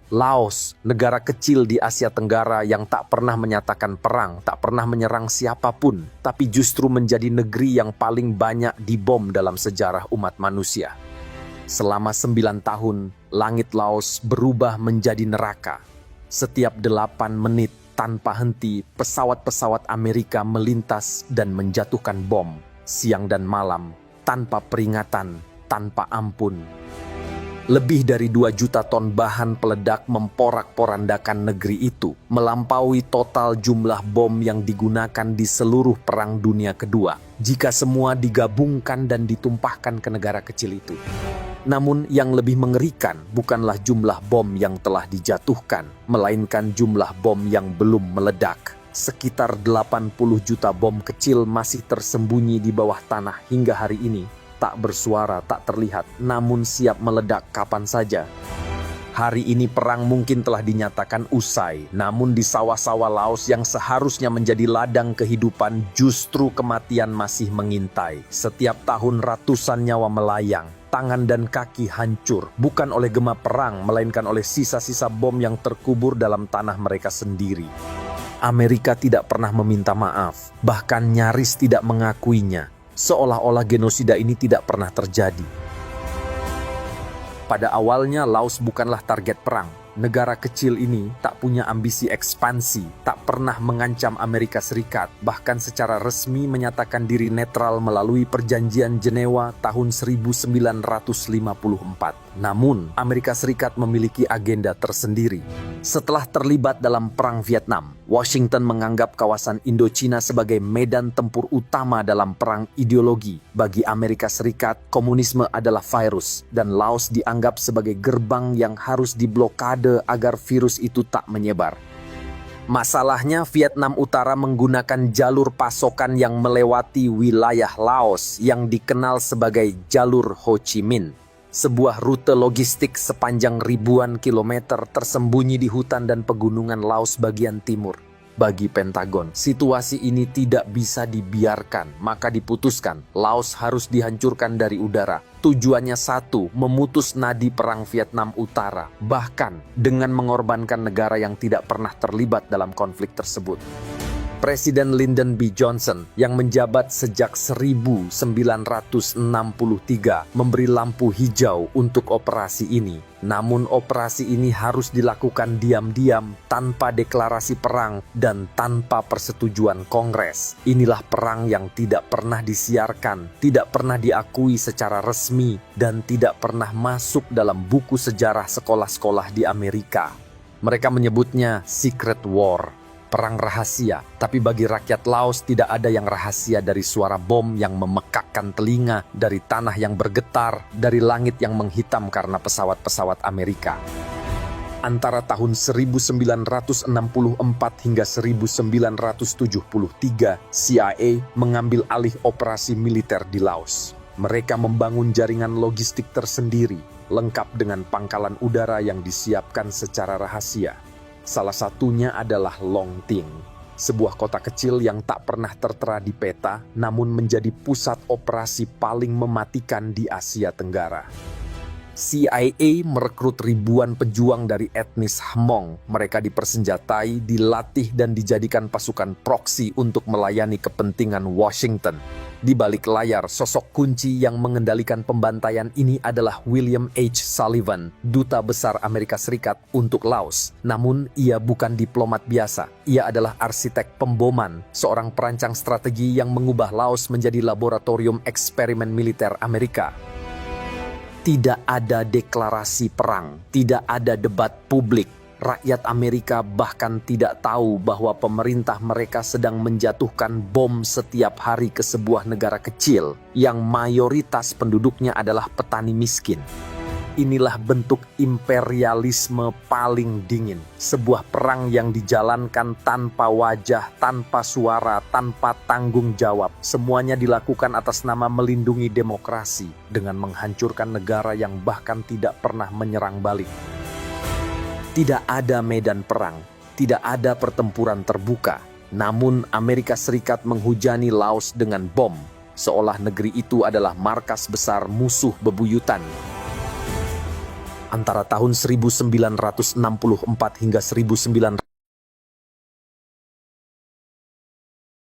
Laos, negara kecil di Asia Tenggara yang tak pernah menyatakan perang, tak pernah menyerang siapapun, tapi justru menjadi negeri yang paling banyak dibom dalam sejarah umat manusia. Selama 9 tahun, langit Laos berubah menjadi neraka. Setiap 8 menit tanpa henti, pesawat-pesawat Amerika melintas dan menjatuhkan bom, siang dan malam, tanpa peringatan, tanpa ampun. Lebih dari 2 juta ton bahan peledak memporak-porandakan negeri itu, melampaui total jumlah bom yang digunakan di seluruh Perang Dunia Kedua, jika semua digabungkan dan ditumpahkan ke negara kecil itu. Namun yang lebih mengerikan bukanlah jumlah bom yang telah dijatuhkan, melainkan jumlah bom yang belum meledak. Sekitar 80 juta bom kecil masih tersembunyi di bawah tanah hingga hari ini. Tak bersuara, tak terlihat, namun siap meledak kapan saja. Hari ini perang mungkin telah dinyatakan usai, namun di sawah-sawah Laos yang seharusnya menjadi ladang kehidupan, justru kematian masih mengintai. Setiap tahun ratusan nyawa melayang, tangan dan kaki hancur, bukan oleh gema perang, melainkan oleh sisa-sisa bom yang terkubur dalam tanah mereka sendiri. Amerika tidak pernah meminta maaf, bahkan nyaris tidak mengakuinya. Seolah-olah genosida ini tidak pernah terjadi. Pada awalnya, Laos bukanlah target perang. Negara kecil ini tak punya ambisi ekspansi, tak pernah mengancam Amerika Serikat, bahkan secara resmi menyatakan diri netral melalui Perjanjian Jenewa tahun 1954. Namun, Amerika Serikat memiliki agenda tersendiri. Setelah terlibat dalam Perang Vietnam, Washington menganggap kawasan Indochina sebagai medan tempur utama dalam perang ideologi. Bagi Amerika Serikat, komunisme adalah virus, dan Laos dianggap sebagai gerbang yang harus diblokade agar virus itu tak menyebar. Masalahnya, Vietnam Utara menggunakan jalur pasokan yang melewati wilayah Laos yang dikenal sebagai Jalur Ho Chi Minh. Sebuah rute logistik sepanjang ribuan kilometer tersembunyi di hutan dan pegunungan Laos bagian timur. Bagi Pentagon, situasi ini tidak bisa dibiarkan, maka diputuskan Laos harus dihancurkan dari udara. Tujuannya satu, memutus nadi perang Vietnam Utara, bahkan dengan mengorbankan negara yang tidak pernah terlibat dalam konflik tersebut. Presiden Lyndon B. Johnson yang menjabat sejak 1963 memberi lampu hijau untuk operasi ini. Namun operasi ini harus dilakukan diam-diam, tanpa deklarasi perang dan tanpa persetujuan Kongres. Inilah perang yang tidak pernah disiarkan, tidak pernah diakui secara resmi, dan tidak pernah masuk dalam buku sejarah sekolah-sekolah di Amerika. Mereka menyebutnya Secret War. Perang rahasia, tapi bagi rakyat Laos tidak ada yang rahasia dari suara bom yang memekakkan telinga, dari tanah yang bergetar, dari langit yang menghitam karena pesawat-pesawat Amerika. Antara tahun 1964 hingga 1973, CIA mengambil alih operasi militer di Laos. Mereka membangun jaringan logistik tersendiri, lengkap dengan pangkalan udara yang disiapkan secara rahasia. Salah satunya adalah Long Ting, sebuah kota kecil yang tak pernah tertera di peta, namun menjadi pusat operasi paling mematikan di Asia Tenggara. CIA merekrut ribuan pejuang dari etnis Hmong. Mereka dipersenjatai, dilatih, dan dijadikan pasukan proksi untuk melayani kepentingan Washington. Di balik layar, sosok kunci yang mengendalikan pembantaian ini adalah William H. Sullivan, Duta Besar Amerika Serikat untuk Laos. Namun, ia bukan diplomat biasa. Ia adalah arsitek pemboman, seorang perancang strategi yang mengubah Laos menjadi laboratorium eksperimen militer Amerika. Tidak ada deklarasi perang, tidak ada debat publik. Rakyat Amerika bahkan tidak tahu bahwa pemerintah mereka sedang menjatuhkan bom setiap hari ke sebuah negara kecil yang mayoritas penduduknya adalah petani miskin. Inilah bentuk imperialisme paling dingin. Sebuah perang yang dijalankan tanpa wajah, tanpa suara, tanpa tanggung jawab. Semuanya dilakukan atas nama melindungi demokrasi dengan menghancurkan negara yang bahkan tidak pernah menyerang balik. Tidak ada medan perang, tidak ada pertempuran terbuka. Namun Amerika Serikat menghujani Laos dengan bom, seolah negeri itu adalah markas besar musuh bebuyutan. Antara tahun 1964 hingga 19